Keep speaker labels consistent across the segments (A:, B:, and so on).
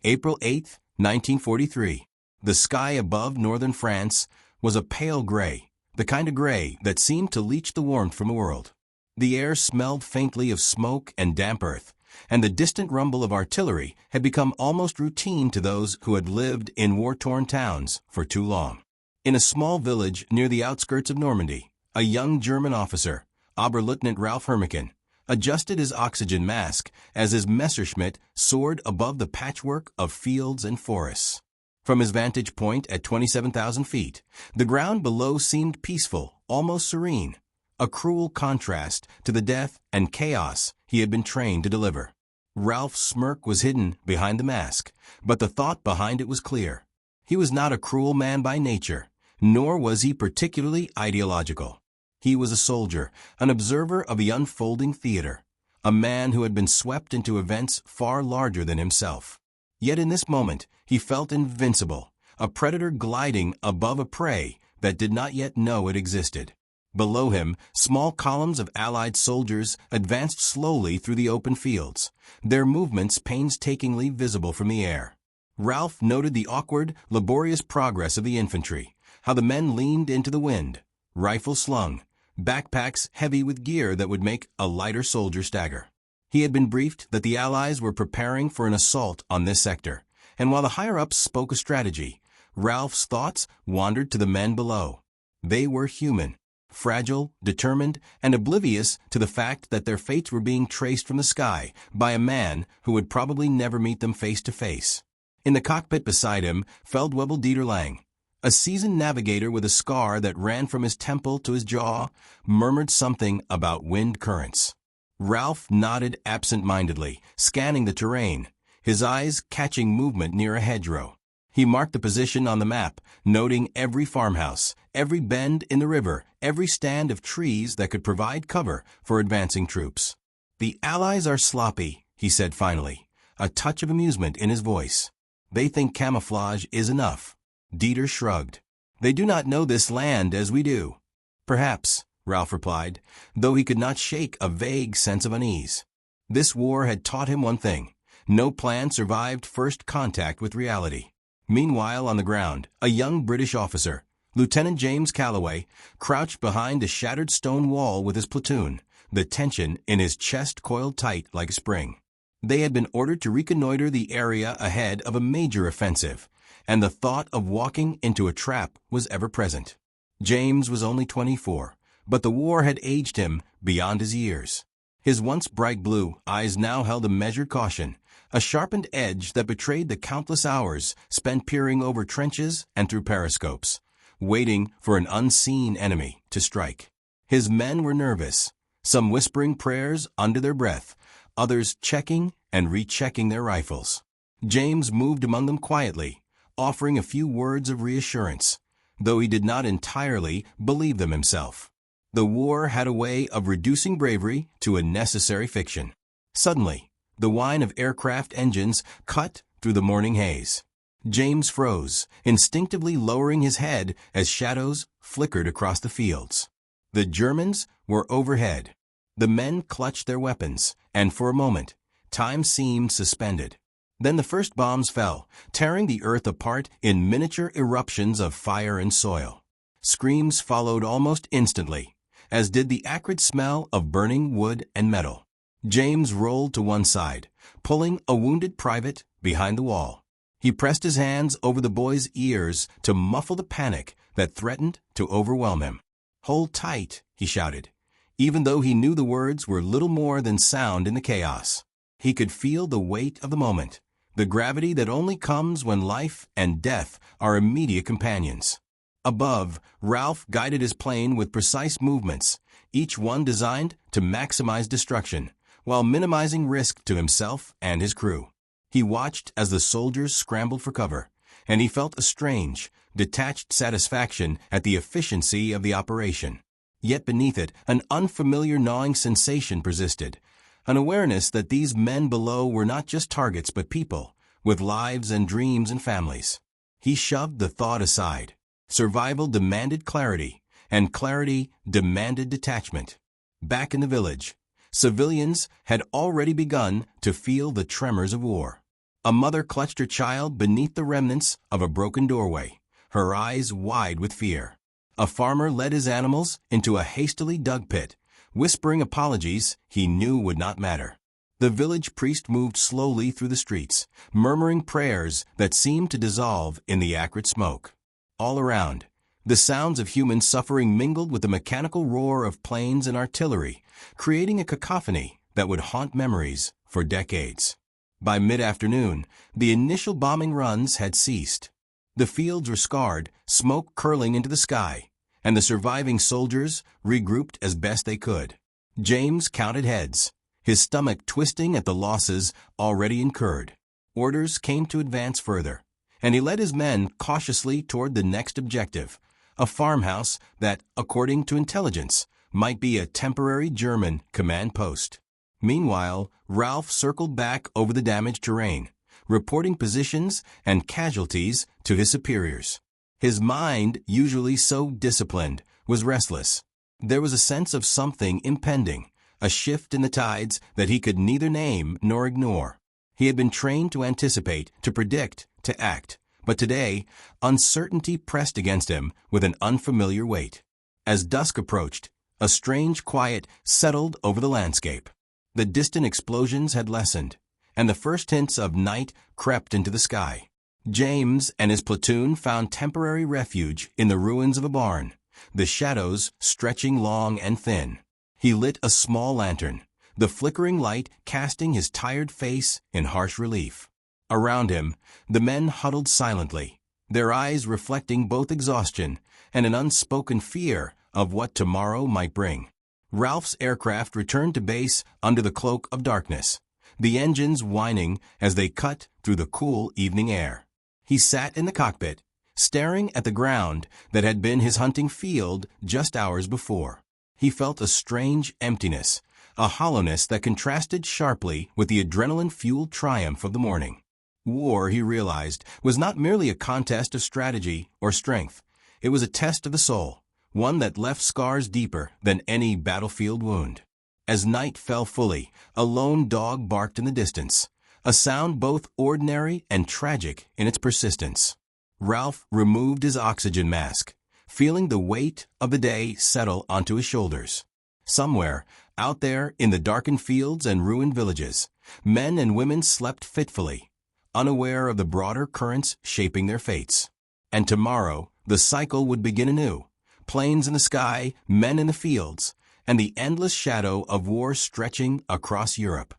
A: April 8, 1943. The sky above northern France was a pale gray, the kind of gray that seemed to leach the warmth from the world. The air smelled faintly of smoke and damp earth, and the distant rumble of artillery had become almost routine to those who had lived in war-torn towns for too long. In a small village near the outskirts of Normandy, a young German officer, Oberleutnant Ralph Hermachin, adjusted his oxygen mask as his Messerschmitt soared above the patchwork of fields and forests. From his vantage point at 27,000 feet, the ground below seemed peaceful, almost serene, a cruel contrast to the death and chaos he had been trained to deliver. Ralph's smirk was hidden behind the mask, but the thought behind it was clear. He was not a cruel man by nature, nor was he particularly ideological. He was a soldier, an observer of the unfolding theater, a man who had been swept into events far larger than himself. Yet in this moment, he felt invincible, a predator gliding above a prey that did not yet know it existed. Below him, small columns of Allied soldiers advanced slowly through the open fields, their movements painstakingly visible from the air. Ralph noted the awkward, laborious progress of the infantry, how the men leaned into the wind, rifles slung, backpacks heavy with gear that would make a lighter soldier stagger. He had been briefed that the Allies were preparing for an assault on this sector, and while the higher-ups spoke a strategy, Ralph's thoughts wandered to the men below. They were human, fragile, determined, and oblivious to the fact that their fates were being traced from the sky by a man who would probably never meet them face to face. In the cockpit beside him, Feldwebel Dieter Lang, a seasoned navigator with a scar that ran from his temple to his jaw, murmured something about wind currents. Ralph nodded absent-mindedly, scanning the terrain, his eyes catching movement near a hedgerow. He marked the position on the map, noting every farmhouse, every bend in the river, every stand of trees that could provide cover for advancing troops. "The Allies are sloppy," he said finally, a touch of amusement in his voice. "They think camouflage is enough." Dieter shrugged. "They do not know this land as we do." "Perhaps," Ralph replied, though he could not shake a vague sense of unease. This war had taught him one thing: no plan survived first contact with reality. Meanwhile, on the ground, a young British officer, Lieutenant James Calloway, crouched behind a shattered stone wall with his platoon, the tension in his chest coiled tight like a spring. They had been ordered to reconnoiter the area ahead of a major offensive, and the thought of walking into a trap was ever present. James was only 24, but the war had aged him beyond his years. His once bright blue eyes now held a measured caution, a sharpened edge that betrayed the countless hours spent peering over trenches and through periscopes, waiting for an unseen enemy to strike. His men were nervous, some whispering prayers under their breath, others checking and rechecking their rifles. James moved among them quietly, offering a few words of reassurance, though he did not entirely believe them himself. The war had a way of reducing bravery to a necessary fiction. Suddenly, the whine of aircraft engines cut through the morning haze. James froze, instinctively lowering his head as shadows flickered across the fields. The Germans were overhead. The men clutched their weapons, and for a moment, time seemed suspended. Then the first bombs fell, tearing the earth apart in miniature eruptions of fire and soil. Screams followed almost instantly, as did the acrid smell of burning wood and metal. James rolled to one side, pulling a wounded private behind the wall. He pressed his hands over the boy's ears to muffle the panic that threatened to overwhelm him. "Hold tight," he shouted, even though he knew the words were little more than sound in the chaos. He could feel the weight of the moment, the gravity that only comes when life and death are immediate companions. Above, Ralph guided his plane with precise movements, each one designed to maximize destruction, while minimizing risk to himself and his crew. He watched as the soldiers scrambled for cover, and he felt a strange, detached satisfaction at the efficiency of the operation. Yet beneath it, an unfamiliar gnawing sensation persisted, an awareness that these men below were not just targets but people, with lives and dreams and families. He shoved the thought aside. Survival demanded clarity, and clarity demanded detachment. Back in the village, civilians had already begun to feel the tremors of war. A mother clutched her child beneath the remnants of a broken doorway, her eyes wide with fear. A farmer led his animals into a hastily dug pit, whispering apologies he knew would not matter. The village priest moved slowly through the streets, murmuring prayers that seemed to dissolve in the acrid smoke. All around, the sounds of human suffering mingled with the mechanical roar of planes and artillery, creating a cacophony that would haunt memories for decades. By mid-afternoon, the initial bombing runs had ceased. The fields were scarred, smoke curling into the sky, and the surviving soldiers regrouped as best they could. James counted heads, his stomach twisting at the losses already incurred. Orders came to advance further, and he led his men cautiously toward the next objective, a farmhouse that, according to intelligence, might be a temporary German command post. Meanwhile, Ralph circled back over the damaged terrain, reporting positions and casualties to his superiors. His mind, usually so disciplined, was restless. There was a sense of something impending, a shift in the tides that he could neither name nor ignore. He had been trained to anticipate, to predict, to act, but today, uncertainty pressed against him with an unfamiliar weight. As dusk approached, a strange quiet settled over the landscape. The distant explosions had lessened, and the first hints of night crept into the sky. James and his platoon found temporary refuge in the ruins of a barn, the shadows stretching long and thin. He lit a small lantern, the flickering light casting his tired face in harsh relief. Around him, the men huddled silently, their eyes reflecting both exhaustion and an unspoken fear of what tomorrow might bring. Ralph's aircraft returned to base under the cloak of darkness, the engines whining as they cut through the cool evening air. He sat in the cockpit, staring at the ground that had been his hunting field just hours before. He felt a strange emptiness, a hollowness that contrasted sharply with the adrenaline-fueled triumph of the morning. War, he realized, was not merely a contest of strategy or strength. It was a test of the soul, one that left scars deeper than any battlefield wound. As night fell fully, a lone dog barked in the distance, a sound both ordinary and tragic in its persistence. Ralph removed his oxygen mask, feeling the weight of the day settle onto his shoulders. Somewhere, out there in the darkened fields and ruined villages, men and women slept fitfully, unaware of the broader currents shaping their fates. And tomorrow, the cycle would begin anew. Planes in the sky, men in the fields, and the endless shadow of war stretching across Europe.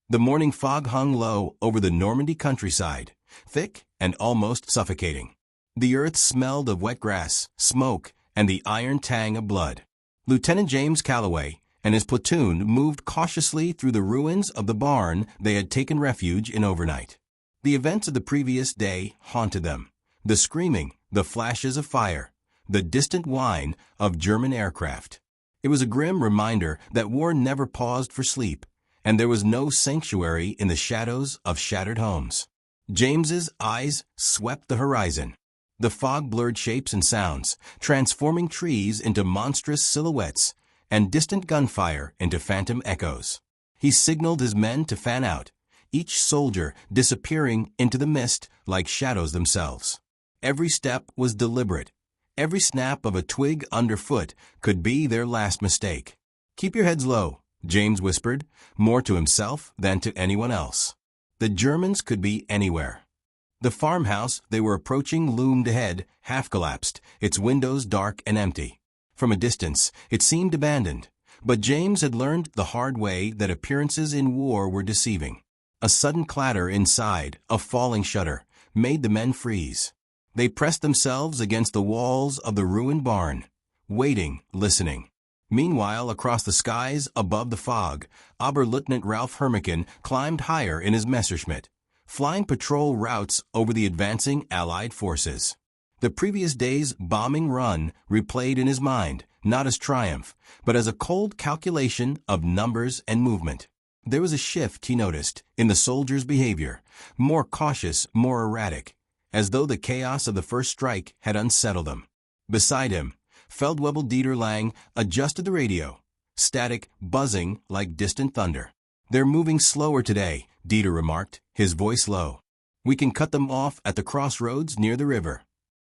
A: The morning fog hung low over the Normandy countryside, thick and almost suffocating. The earth smelled of wet grass, smoke, and the iron tang of blood. Lieutenant James Calloway and his platoon moved cautiously through the ruins of the barn they had taken refuge in overnight. The events of the previous day haunted them. The screaming, the flashes of fire, the distant whine of German aircraft. It was a grim reminder that war never paused for sleep, and there was no sanctuary in the shadows of shattered homes. James's eyes swept the horizon. The fog blurred shapes and sounds, transforming trees into monstrous silhouettes and distant gunfire into phantom echoes. He signaled his men to fan out, each soldier disappearing into the mist like shadows themselves. Every step was deliberate. Every snap of a twig underfoot could be their last mistake. "Keep your heads low," James whispered, more to himself than to anyone else. The Germans could be anywhere. The farmhouse they were approaching loomed ahead, half-collapsed, its windows dark and empty. From a distance, it seemed abandoned, but James had learned the hard way that appearances in war were deceiving. A sudden clatter inside, a falling shutter, made the men freeze. They pressed themselves against the walls of the ruined barn, waiting, listening. Meanwhile, across the skies, above the fog, Oberleutnant Ralph Hermachin climbed higher in his Messerschmitt, flying patrol routes over the advancing Allied forces. The previous day's bombing run replayed in his mind, not as triumph, but as a cold calculation of numbers and movement. There was a shift, he noticed, in the soldiers' behavior, more cautious, more erratic, as though the chaos of the first strike had unsettled them. Beside him, Feldwebel Dieter Lang adjusted the radio, static buzzing like distant thunder. "They're moving slower today," Dieter remarked, his voice low. We can cut them off at the crossroads near the river.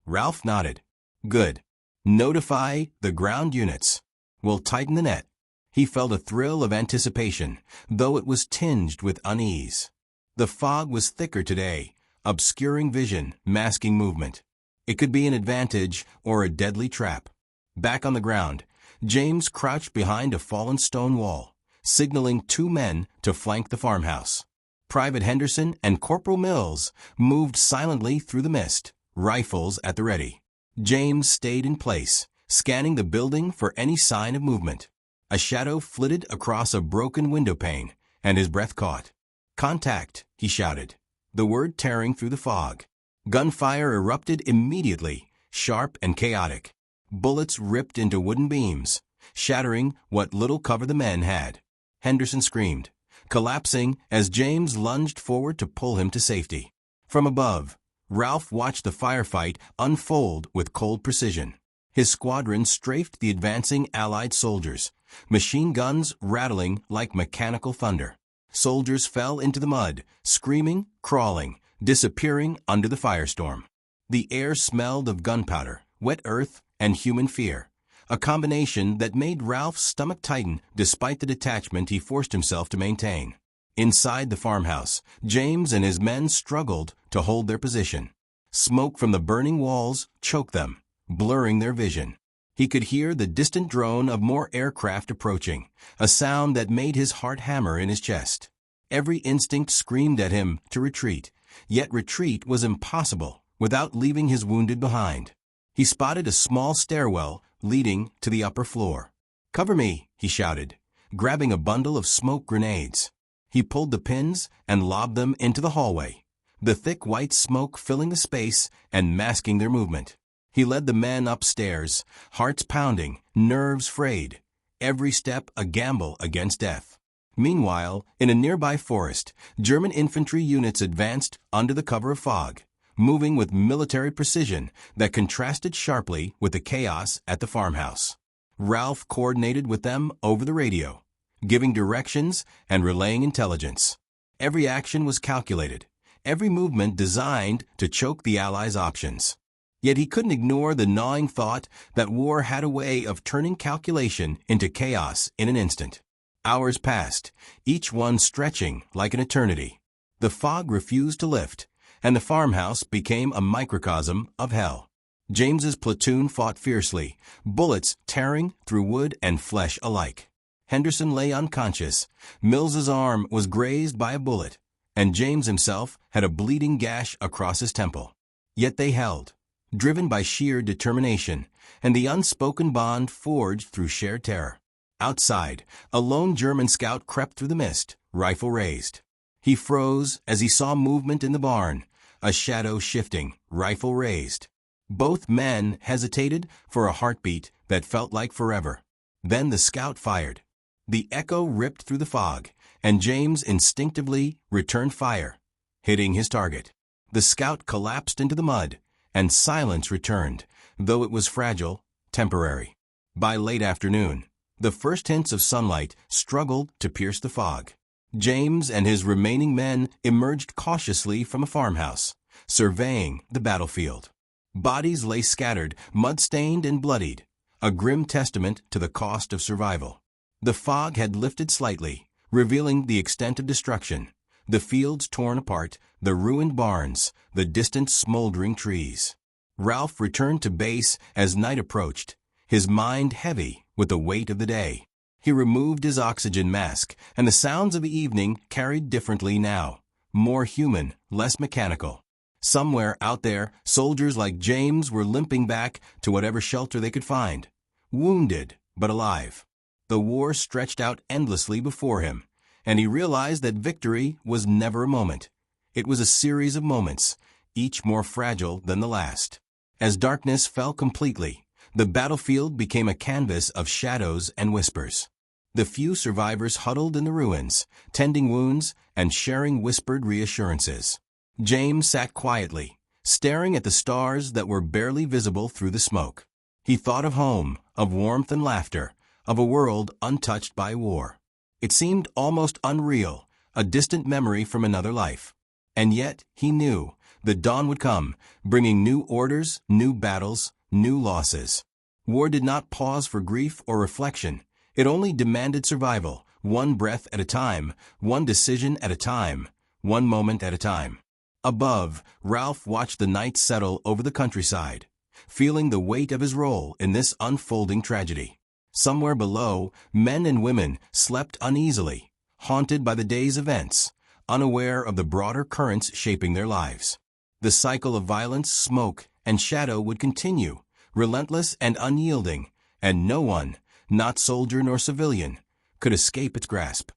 A: Ralph nodded. Good. Notify the ground units. We'll tighten the net. He felt a thrill of anticipation, though it was tinged with unease. The fog was thicker today, obscuring vision, masking movement. It could be an advantage or a deadly trap. Back on the ground, James crouched behind a fallen stone wall, signaling 2 men to flank the farmhouse. Private Henderson and Corporal Mills moved silently through the mist, rifles at the ready. James stayed in place, scanning the building for any sign of movement. A shadow flitted across a broken window pane, and his breath caught. "Contact," he shouted, the word tearing through the fog. Gunfire erupted immediately, sharp and chaotic. Bullets ripped into wooden beams, shattering what little cover the men had. Henderson screamed, collapsing as James lunged forward to pull him to safety. From above, Ralph watched the firefight unfold with cold precision. His squadron strafed the advancing Allied soldiers, machine guns rattling like mechanical thunder. Soldiers fell into the mud, screaming, crawling, disappearing under the firestorm. The air smelled of gunpowder, wet earth, and human fear, a combination that made Ralph's stomach tighten despite the detachment he forced himself to maintain. Inside the farmhouse, James and his men struggled to hold their position. Smoke from the burning walls choked them, blurring their vision. He could hear the distant drone of more aircraft approaching, a sound that made his heart hammer in his chest. Every instinct screamed at him to retreat, yet retreat was impossible without leaving his wounded behind. He spotted a small stairwell leading to the upper floor. "Cover me," he shouted, grabbing a bundle of smoke grenades. He pulled the pins and lobbed them into the hallway, the thick white smoke filling the space and masking their movement. He led the men upstairs, hearts pounding, nerves frayed, every step a gamble against death. Meanwhile, in a nearby forest, German infantry units advanced under the cover of fog, moving with military precision that contrasted sharply with the chaos at the farmhouse. Ralph coordinated with them over the radio, giving directions and relaying intelligence. Every action was calculated, every movement designed to choke the Allies' options. Yet he couldn't ignore the gnawing thought that war had a way of turning calculation into chaos in an instant. Hours passed, each one stretching like an eternity. The fog refused to lift, and the farmhouse became a microcosm of hell. James's platoon fought fiercely, bullets tearing through wood and flesh alike. Henderson lay unconscious, Mills's arm was grazed by a bullet, and James himself had a bleeding gash across his temple. Yet they held, driven by sheer determination and the unspoken bond forged through shared terror. Outside, a lone German scout crept through the mist, rifle raised. He froze as he saw movement in the barn, a shadow shifting, rifle raised. Both men hesitated for a heartbeat that felt like forever. Then the scout fired. The echo ripped through the fog, and James instinctively returned fire, hitting his target. The scout collapsed into the mud, and silence returned, though it was fragile, temporary. By late afternoon, the first hints of sunlight struggled to pierce the fog. James and his remaining men emerged cautiously from a farmhouse, surveying the battlefield. Bodies lay scattered, mud-stained and bloodied, a grim testament to the cost of survival. The fog had lifted slightly, revealing the extent of destruction, the fields torn apart, the ruined barns, the distant smoldering trees. Ralph returned to base as night approached, his mind heavy with the weight of the day. He removed his oxygen mask, and the sounds of the evening carried differently now, more human, less mechanical. Somewhere out there, soldiers like James were limping back to whatever shelter they could find, wounded but alive. The war stretched out endlessly before him, and he realized that victory was never a moment. It was a series of moments, each more fragile than the last. As darkness fell completely, the battlefield became a canvas of shadows and whispers. The few survivors huddled in the ruins, tending wounds and sharing whispered reassurances. James sat quietly, staring at the stars that were barely visible through the smoke. He thought of home, of warmth and laughter, of a world untouched by war. It seemed almost unreal, a distant memory from another life. And yet, he knew, the dawn would come, bringing new orders, new battles, new losses. War did not pause for grief or reflection. It only demanded survival, one breath at a time, one decision at a time, one moment at a time. Above, Ralph watched the night settle over the countryside, feeling the weight of his role in this unfolding tragedy. Somewhere below, men and women slept uneasily, haunted by the day's events, unaware of the broader currents shaping their lives. The cycle of violence, smoke, and shadow would continue, relentless and unyielding, and no one, not soldier nor civilian, could escape its grasp.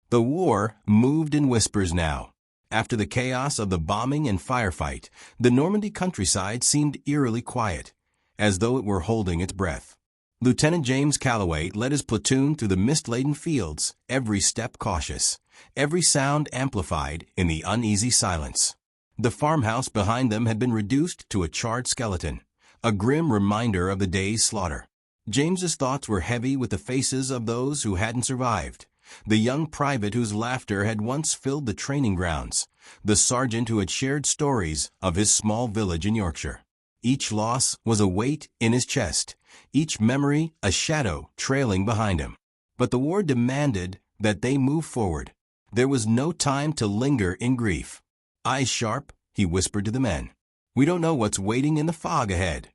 A: The war moved in whispers now. After the chaos of the bombing and firefight, the Normandy countryside seemed eerily quiet, as though it were holding its breath. Lieutenant James Calloway led his platoon through the mist-laden fields, every step cautious, every sound amplified in the uneasy silence. The farmhouse behind them had been reduced to a charred skeleton, a grim reminder of the day's slaughter. James's thoughts were heavy with the faces of those who hadn't survived. The young private whose laughter had once filled the training grounds, the sergeant who had shared stories of his small village in Yorkshire. Each loss was a weight in his chest, each memory a shadow trailing behind him. But the war demanded that they move forward. There was no time to linger in grief. Eyes sharp, he whispered to the men. We don't know what's waiting in the fog ahead.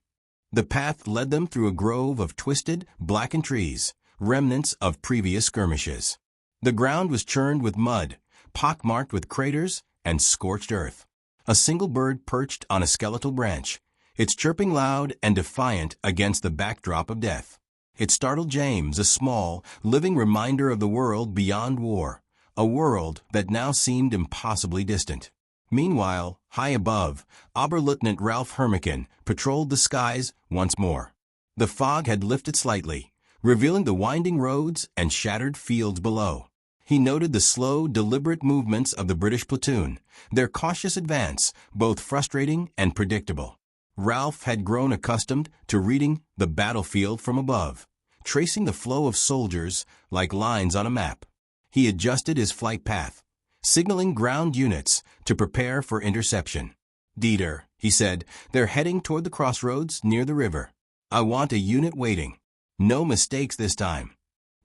A: The path led them through a grove of twisted, blackened trees, remnants of previous skirmishes. The ground was churned with mud, pockmarked with craters and scorched earth. A single bird perched on a skeletal branch, its chirping loud and defiant against the backdrop of death. It startled James, a small, living reminder of the world beyond war, a world that now seemed impossibly distant. Meanwhile, high above, Oberleutnant Ralph Hermachin patrolled the skies once more. The fog had lifted slightly, revealing the winding roads and shattered fields below. He noted the slow, deliberate movements of the British platoon, their cautious advance, both frustrating and predictable. Ralph had grown accustomed to reading the battlefield from above, tracing the flow of soldiers like lines on a map. He adjusted his flight path, signaling ground units to prepare for interception. Dieter, he said, they're heading toward the crossroads near the river. I want a unit waiting. No mistakes this time.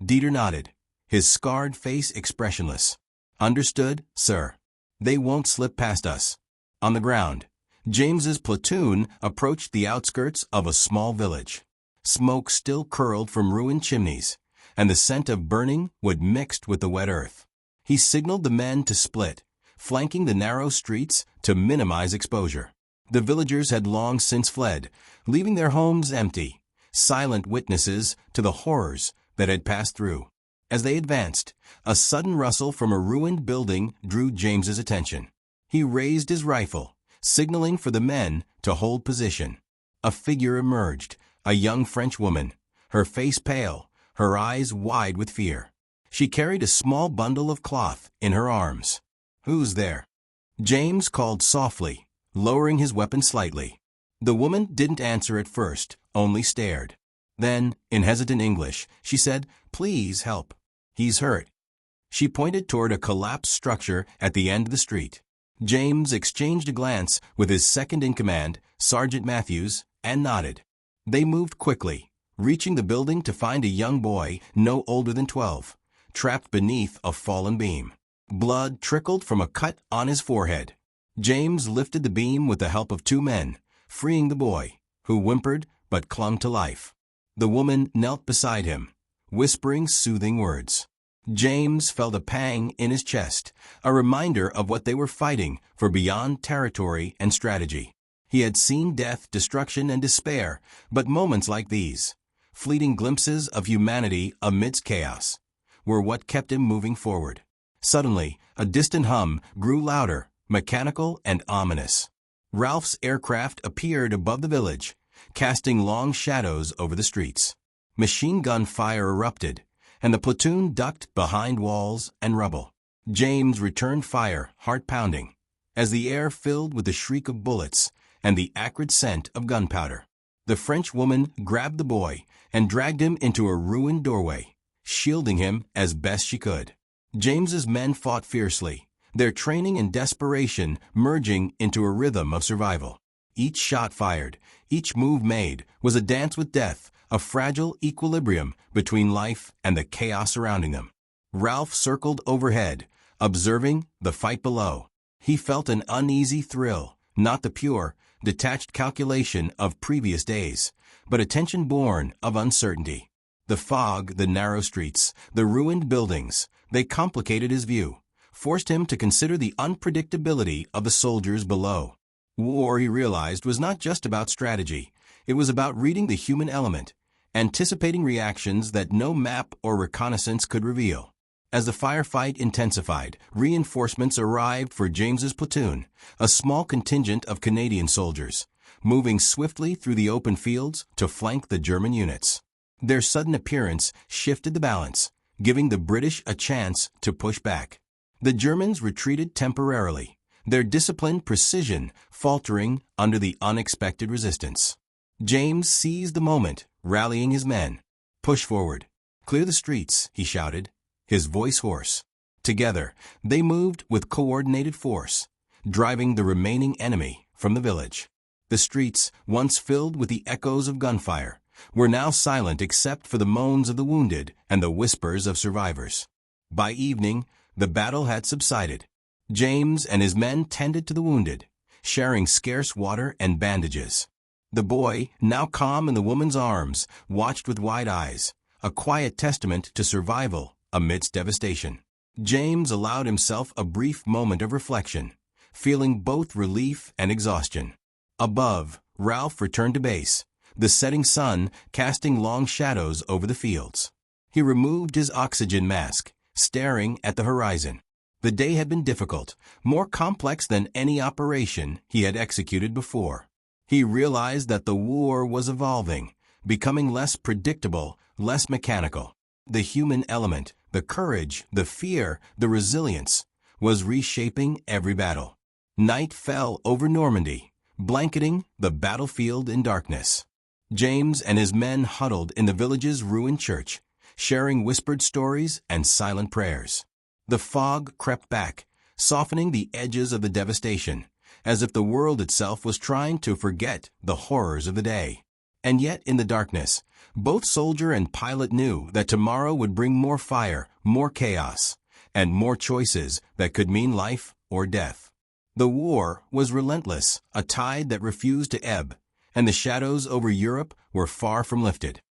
A: Dieter nodded, his scarred face expressionless. Understood, sir. They won't slip past us. On the ground, James's platoon approached the outskirts of a small village. Smoke still curled from ruined chimneys, and the scent of burning wood mixed with the wet earth. He signaled the men to split, flanking the narrow streets to minimize exposure. The villagers had long since fled, leaving their homes empty, silent witnesses to the horrors that had passed through. As they advanced, a sudden rustle from a ruined building drew James's attention. He raised his rifle, signaling for the men to hold position. A figure emerged, a young French woman, her face pale, her eyes wide with fear. She carried a small bundle of cloth in her arms. Who's there? James called softly, lowering his weapon slightly. The woman didn't answer at first, only stared. Then, in hesitant English, she said, "Please help. He's hurt." She pointed toward a collapsed structure at the end of the street. James exchanged a glance with his second-in-command, Sergeant Matthews, and nodded. They moved quickly, reaching the building to find a young boy no older than 12, trapped beneath a fallen beam. Blood trickled from a cut on his forehead. James lifted the beam with the help of 2 men, freeing the boy, who whimpered but clung to life. The woman knelt beside him, whispering soothing words. James felt a pang in his chest, a reminder of what they were fighting for beyond territory and strategy. He had seen death, destruction, and despair, but moments like these, fleeting glimpses of humanity amidst chaos, were what kept him moving forward. Suddenly, a distant hum grew louder, mechanical and ominous. Ralph's aircraft appeared above the village, casting long shadows over the streets. Machine gun fire erupted, and the platoon ducked behind walls and rubble. James returned fire, heart pounding, as the air filled with the shriek of bullets and the acrid scent of gunpowder. The French woman grabbed the boy and dragged him into a ruined doorway, shielding him as best she could. James's men fought fiercely, their training and desperation merging into a rhythm of survival. Each shot fired, each move made, was a dance with death, a fragile equilibrium between life and the chaos surrounding them. Ralph circled overhead, observing the fight below. He felt an uneasy thrill, not the pure, detached calculation of previous days, but a tension born of uncertainty. The fog, the narrow streets, the ruined buildings, they complicated his view, forced him to consider the unpredictability of the soldiers below. War, he realized, was not just about strategy. It was about reading the human element, anticipating reactions that no map or reconnaissance could reveal. As the firefight intensified, reinforcements arrived for James's platoon, a small contingent of Canadian soldiers, moving swiftly through the open fields to flank the German units. Their sudden appearance shifted the balance, giving the British a chance to push back. The Germans retreated temporarily, their disciplined precision faltering under the unexpected resistance. James seized the moment, rallying his men. "Push forward. Clear the streets," he shouted, his voice hoarse. Together, they moved with coordinated force, driving the remaining enemy from the village. The streets, once filled with the echoes of gunfire, were now silent except for the moans of the wounded and the whispers of survivors. By evening, the battle had subsided. James and his men tended to the wounded, sharing scarce water and bandages. The boy, now calm in the woman's arms, watched with wide eyes, a quiet testament to survival amidst devastation. James allowed himself a brief moment of reflection, feeling both relief and exhaustion. Above, Ralph returned to base, the setting sun casting long shadows over the fields. He removed his oxygen mask, staring at the horizon. The day had been difficult, more complex than any operation he had executed before. He realized that the war was evolving, becoming less predictable, less mechanical. The human element, the courage, the fear, the resilience, was reshaping every battle. Night fell over Normandy, blanketing the battlefield in darkness. James and his men huddled in the village's ruined church, sharing whispered stories and silent prayers. The fog crept back, softening the edges of the devastation, as if the world itself was trying to forget the horrors of the day. And yet, in the darkness, both soldier and pilot knew that tomorrow would bring more fire, more chaos, and more choices that could mean life or death. The war was relentless, a tide that refused to ebb, and the shadows over Europe were far from lifted.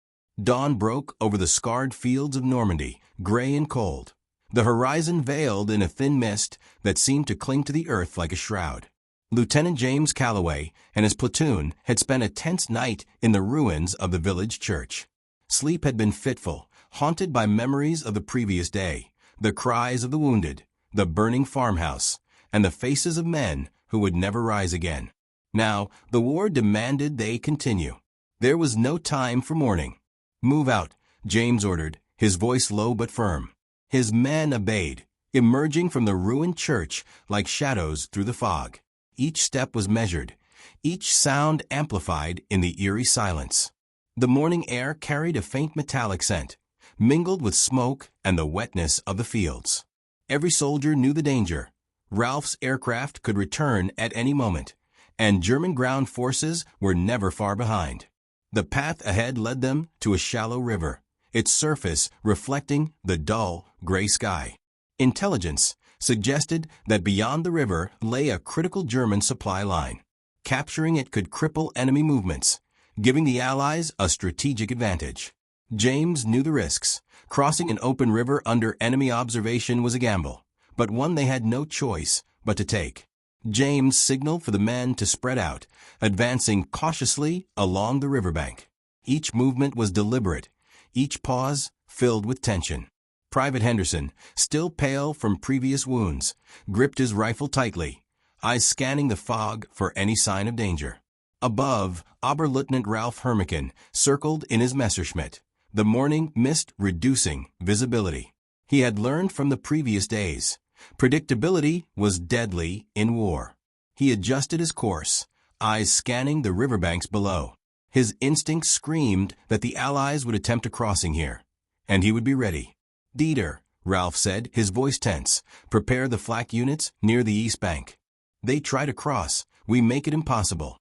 A: Dawn broke over the scarred fields of Normandy, gray and cold, the horizon veiled in a thin mist that seemed to cling to the earth like a shroud. Lieutenant James Calloway and his platoon had spent a tense night in the ruins of the village church. Sleep had been fitful, haunted by memories of the previous day, the cries of the wounded, the burning farmhouse, and the faces of men who would never rise again. Now, the war demanded they continue. There was no time for mourning. "Move out," James ordered, his voice low but firm. His men obeyed, emerging from the ruined church like shadows through the fog. Each step was measured, each sound amplified in the eerie silence. The morning air carried a faint metallic scent, mingled with smoke and the wetness of the fields. Every soldier knew the danger. Ralph's aircraft could return at any moment, and German ground forces were never far behind. The path ahead led them to a shallow river, its surface reflecting the dull, gray sky. Intelligence suggested that beyond the river lay a critical German supply line. Capturing it could cripple enemy movements, giving the Allies a strategic advantage. James knew the risks. Crossing an open river under enemy observation was a gamble, but one they had no choice but to take. James signaled for the men to spread out, advancing cautiously along the riverbank. Each movement was deliberate, each pause filled with tension. Private Henderson, still pale from previous wounds, gripped his rifle tightly, eyes scanning the fog for any sign of danger. Above, Oberleutnant Ralph Hermachin circled in his Messerschmitt, the morning mist reducing visibility. He had learned from the previous days. Predictability was deadly in war. He adjusted his course, eyes scanning the riverbanks below. His instincts screamed that the Allies would attempt a crossing here, and he would be ready. "Dieter," Ralph said, his voice tense, "prepare the flak units near the east bank. They try to cross, we make it impossible."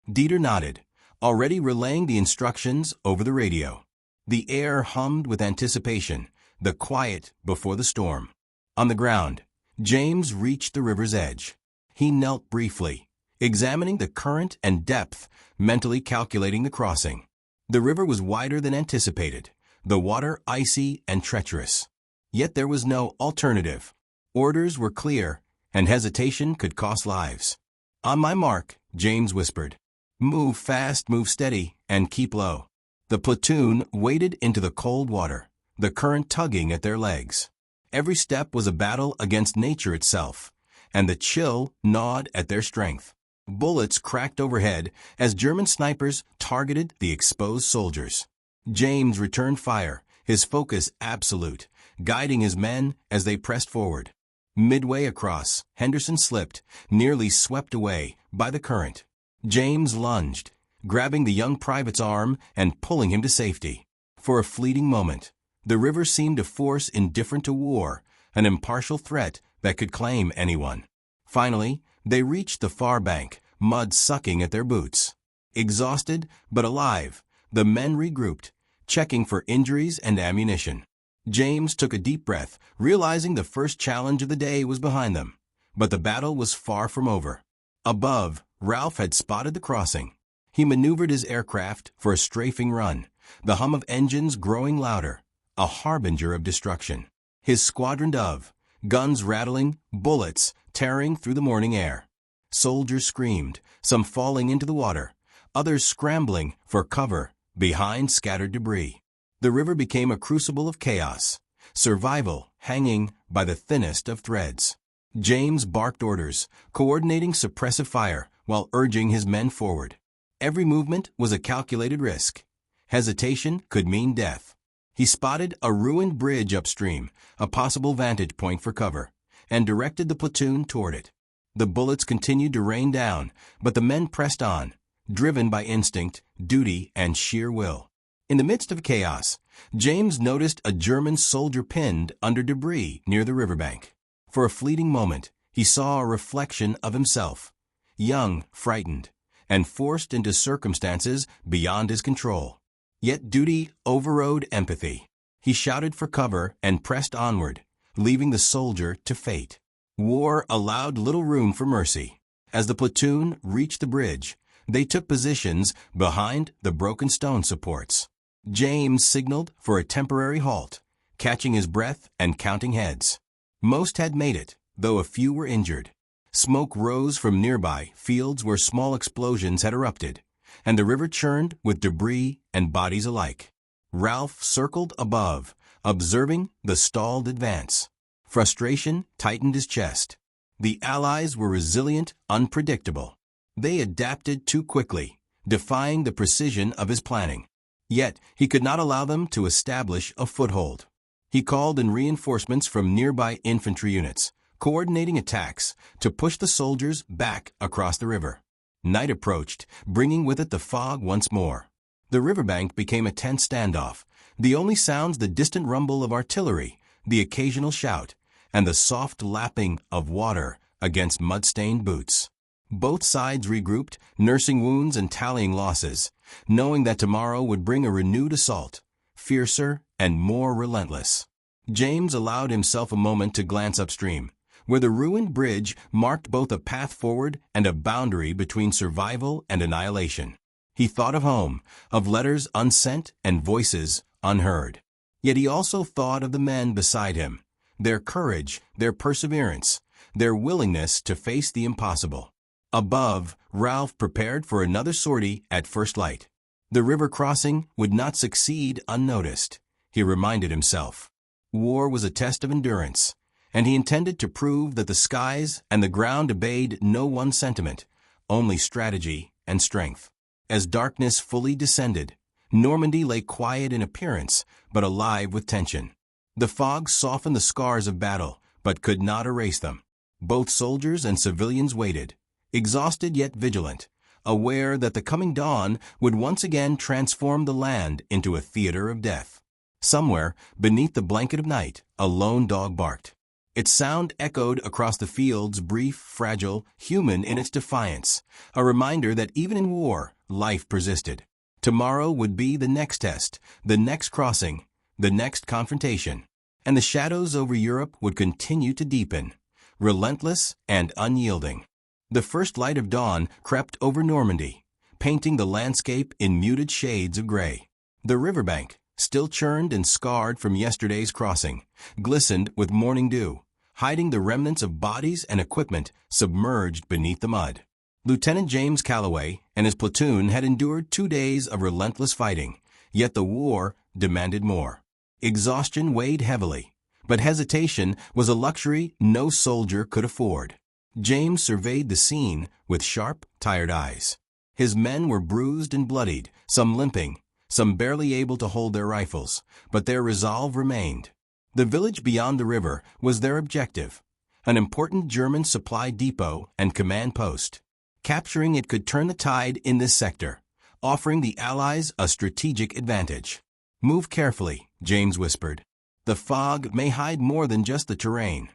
A: Dieter nodded, already relaying the instructions over the radio. The air hummed with anticipation, the quiet before the storm. On the ground, James reached the river's edge. He knelt briefly, examining the current and depth, mentally calculating the crossing. The river was wider than anticipated, the water icy and treacherous. Yet there was no alternative. Orders were clear, and hesitation could cost lives. "On my mark," James whispered. "Move fast, move steady, and keep low." The platoon waded into the cold water, the current tugging at their legs. Every step was a battle against nature itself, and the chill gnawed at their strength. Bullets cracked overhead as German snipers targeted the exposed soldiers. James returned fire, his focus absolute, guiding his men as they pressed forward. Midway across, Henderson slipped, nearly swept away by the current. James lunged, grabbing the young private's arm and pulling him to safety. For a fleeting moment, the river seemed a force indifferent to war, an impartial threat that could claim anyone. Finally, they reached the far bank, mud sucking at their boots. Exhausted but alive, the men regrouped, checking for injuries and ammunition. James took a deep breath, realizing the first challenge of the day was behind them. But the battle was far from over. Above, Ralph had spotted the crossing. He maneuvered his aircraft for a strafing run, the hum of engines growing louder, a harbinger of destruction. His squadron dove, guns rattling, bullets tearing through the morning air. Soldiers screamed, some falling into the water, others scrambling for cover behind scattered debris. The river became a crucible of chaos, survival hanging by the thinnest of threads. James barked orders, coordinating suppressive fire while urging his men forward. Every movement was a calculated risk. Hesitation could mean death. He spotted a ruined bridge upstream, a possible vantage point for cover, and directed the platoon toward it. The bullets continued to rain down, but the men pressed on, driven by instinct, duty, and sheer will. In the midst of chaos, James noticed a German soldier pinned under debris near the riverbank. For a fleeting moment, he saw a reflection of himself, young, frightened, and forced into circumstances beyond his control. Yet duty overrode empathy. He shouted for cover and pressed onward, leaving the soldier to fate. War allowed little room for mercy. As the platoon reached the bridge, they took positions behind the broken stone supports. James signaled for a temporary halt, catching his breath and counting heads. Most had made it, though a few were injured. Smoke rose from nearby fields where small explosions had erupted, and the river churned with debris and bodies alike. Ralph circled above, observing the stalled advance. Frustration tightened his chest. The Allies were resilient, unpredictable. They adapted too quickly, defying the precision of his planning. Yet, he could not allow them to establish a foothold. He called in reinforcements from nearby infantry units, coordinating attacks to push the soldiers back across the river. Night approached, bringing with it the fog once more. The riverbank became a tense standoff, the only sounds the distant rumble of artillery, the occasional shout, and the soft lapping of water against mud-stained boots. Both sides regrouped, nursing wounds and tallying losses, knowing that tomorrow would bring a renewed assault, fiercer and more relentless. James allowed himself a moment to glance upstream, where the ruined bridge marked both a path forward and a boundary between survival and annihilation. He thought of home, of letters unsent and voices unheard. Yet he also thought of the men beside him, their courage, their perseverance, their willingness to face the impossible. Above, Ralph prepared for another sortie at first light. The river crossing would not succeed unnoticed, he reminded himself. War was a test of endurance, and he intended to prove that the skies and the ground obeyed no one sentiment, only strategy and strength. As darkness fully descended, Normandy lay quiet in appearance, but alive with tension. The fog softened the scars of battle, but could not erase them. Both soldiers and civilians waited, exhausted yet vigilant, aware that the coming dawn would once again transform the land into a theater of death. Somewhere, beneath the blanket of night, a lone dog barked. Its sound echoed across the fields, brief, fragile, human in its defiance, a reminder that even in war, life persisted. Tomorrow would be the next test, the next crossing, the next confrontation, and the shadows over Europe would continue to deepen, relentless and unyielding. The first light of dawn crept over Normandy, painting the landscape in muted shades of gray. The riverbank, still churned and scarred from yesterday's crossing, glistened with morning dew, hiding the remnants of bodies and equipment submerged beneath the mud. Lieutenant James Calloway and his platoon had endured 2 days of relentless fighting, yet the war demanded more. Exhaustion weighed heavily, but hesitation was a luxury no soldier could afford. James surveyed the scene with sharp, tired eyes. His men were bruised and bloodied, some limping, some barely able to hold their rifles, but their resolve remained. The village beyond the river was their objective, an important German supply depot and command post. Capturing it could turn the tide in this sector, offering the Allies a strategic advantage. "Move carefully," James whispered. "The fog may hide more than just the terrain."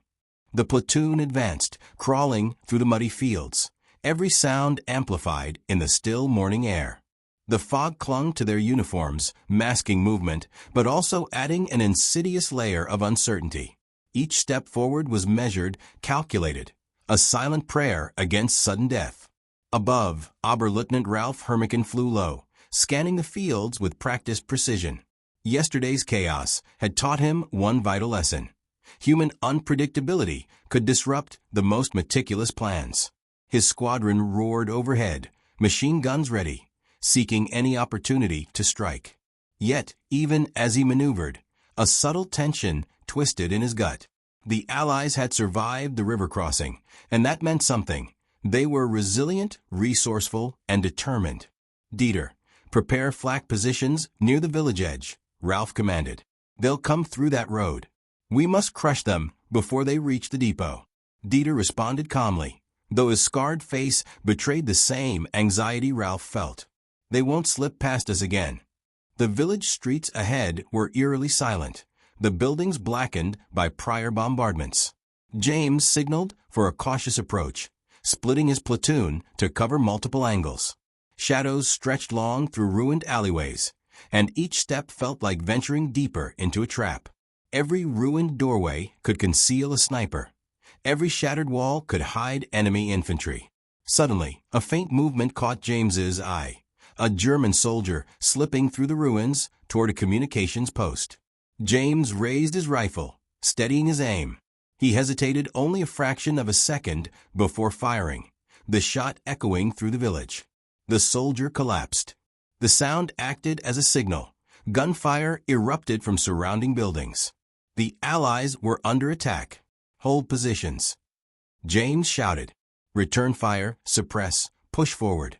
A: The platoon advanced, crawling through the muddy fields, every sound amplified in the still morning air. The fog clung to their uniforms, masking movement, but also adding an insidious layer of uncertainty. Each step forward was measured, calculated, a silent prayer against sudden death. Above, Oberleutnant Ralph Hermachin flew low, scanning the fields with practiced precision. Yesterday's chaos had taught him one vital lesson. Human unpredictability could disrupt the most meticulous plans. His squadron roared overhead, machine guns ready, seeking any opportunity to strike. Yet, even as he maneuvered, a subtle tension twisted in his gut. The Allies had survived the river crossing, and that meant something. They were resilient, resourceful, and determined. "Dieter, prepare flak positions near the village edge," Ralph commanded. "They'll come through that road. We must crush them before they reach the depot." Dieter responded calmly, though his scarred face betrayed the same anxiety Ralph felt. "They won't slip past us again." The village streets ahead were eerily silent, the buildings blackened by prior bombardments. James signaled for a cautious approach, splitting his platoon to cover multiple angles. Shadows stretched long through ruined alleyways, and each step felt like venturing deeper into a trap. Every ruined doorway could conceal a sniper. Every shattered wall could hide enemy infantry. Suddenly, a faint movement caught James's eye. A German soldier slipping through the ruins toward a communications post. James raised his rifle, steadying his aim. He hesitated only a fraction of a second before firing, the shot echoing through the village. The soldier collapsed. The sound acted as a signal. Gunfire erupted from surrounding buildings. The Allies were under attack. "Hold positions," James shouted. "Return fire, suppress, push forward."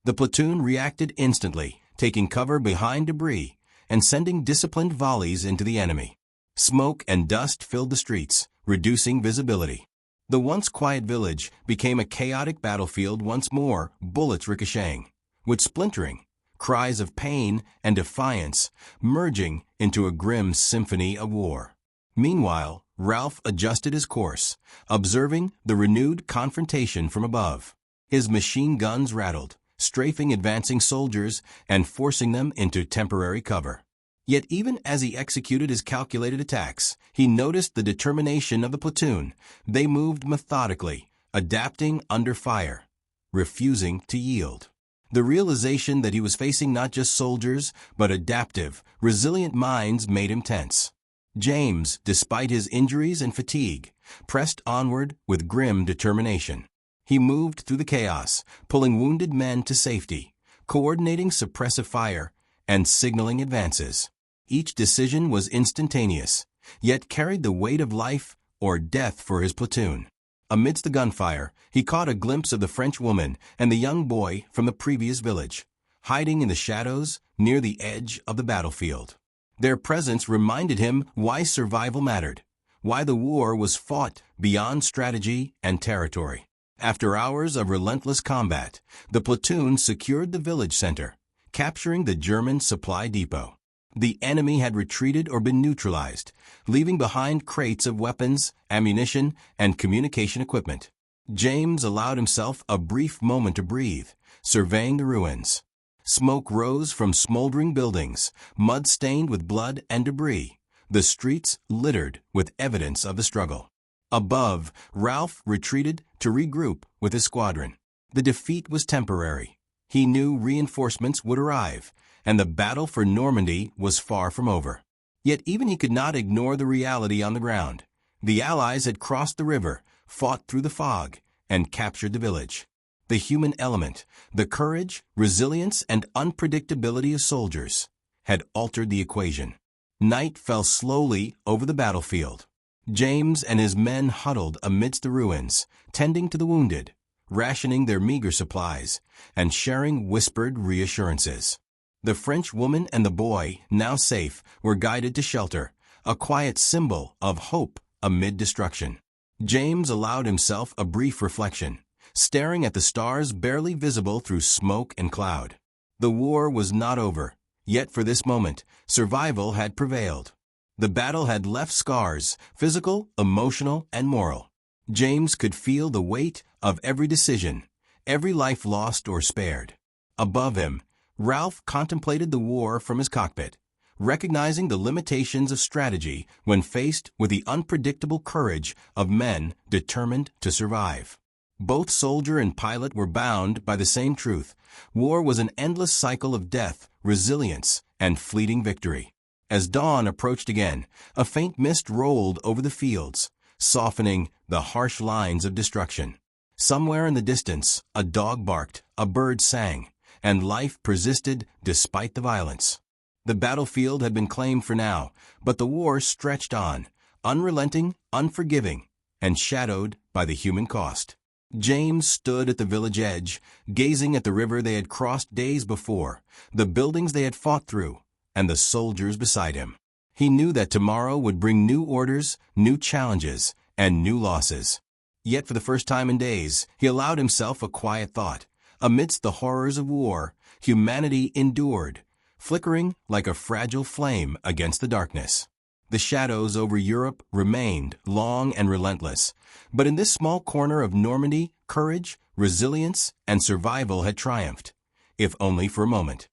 A: The platoon reacted instantly, taking cover behind debris and sending disciplined volleys into the enemy. Smoke and dust filled the streets, reducing visibility. The once quiet village became a chaotic battlefield once more, bullets ricocheting, with splintering, cries of pain and defiance merging into a grim symphony of war. Meanwhile, Ralph adjusted his course, observing the renewed confrontation from above. His machine guns rattled, strafing advancing soldiers and forcing them into temporary cover. Yet even as he executed his calculated attacks, he noticed the determination of the platoon. They moved methodically, adapting under fire, refusing to yield. The realization that he was facing not just soldiers, but adaptive, resilient minds made him tense. James, despite his injuries and fatigue, pressed onward with grim determination. He moved through the chaos, pulling wounded men to safety, coordinating suppressive fire, and signaling advances. Each decision was instantaneous, yet carried the weight of life or death for his platoon. Amidst the gunfire, he caught a glimpse of the French woman and the young boy from the previous village, hiding in the shadows near the edge of the battlefield. Their presence reminded him why survival mattered, why the war was fought beyond strategy and territory. After hours of relentless combat, the platoon secured the village center, capturing the German supply depot. The enemy had retreated or been neutralized, leaving behind crates of weapons, ammunition, and communication equipment. James allowed himself a brief moment to breathe, surveying the ruins. Smoke rose from smoldering buildings, mud stained with blood and debris, the streets littered with evidence of the struggle. Above, Ralph retreated to regroup with his squadron. The defeat was temporary. He knew reinforcements would arrive, and the battle for Normandy was far from over. Yet even he could not ignore the reality on the ground. The Allies had crossed the river, fought through the fog, and captured the village. The human element, the courage, resilience, and unpredictability of soldiers, had altered the equation. Night fell slowly over the battlefield. James and his men huddled amidst the ruins, tending to the wounded, rationing their meager supplies, and sharing whispered reassurances. The French woman and the boy, now safe, were guided to shelter, a quiet symbol of hope amid destruction. James allowed himself a brief reflection, staring at the stars barely visible through smoke and cloud. The war was not over, yet for this moment, survival had prevailed. The battle had left scars, physical, emotional, and moral. James could feel the weight of every decision, every life lost or spared. Above him, Ralph contemplated the war from his cockpit, recognizing the limitations of strategy when faced with the unpredictable courage of men determined to survive. Both soldier and pilot were bound by the same truth. War was an endless cycle of death, resilience, and fleeting victory. As dawn approached again, a faint mist rolled over the fields, softening the harsh lines of destruction. Somewhere in the distance, a dog barked, a bird sang, and life persisted despite the violence. The battlefield had been claimed for now, but the war stretched on, unrelenting, unforgiving, and shadowed by the human cost. James stood at the village edge, gazing at the river they had crossed days before, the buildings they had fought through, and the soldiers beside him. He knew that tomorrow would bring new orders, new challenges, and new losses. Yet for the first time in days, he allowed himself a quiet thought. Amidst the horrors of war, humanity endured, flickering like a fragile flame against the darkness. The shadows over Europe remained long and relentless, but in this small corner of Normandy, courage, resilience, and survival had triumphed, if only for a moment.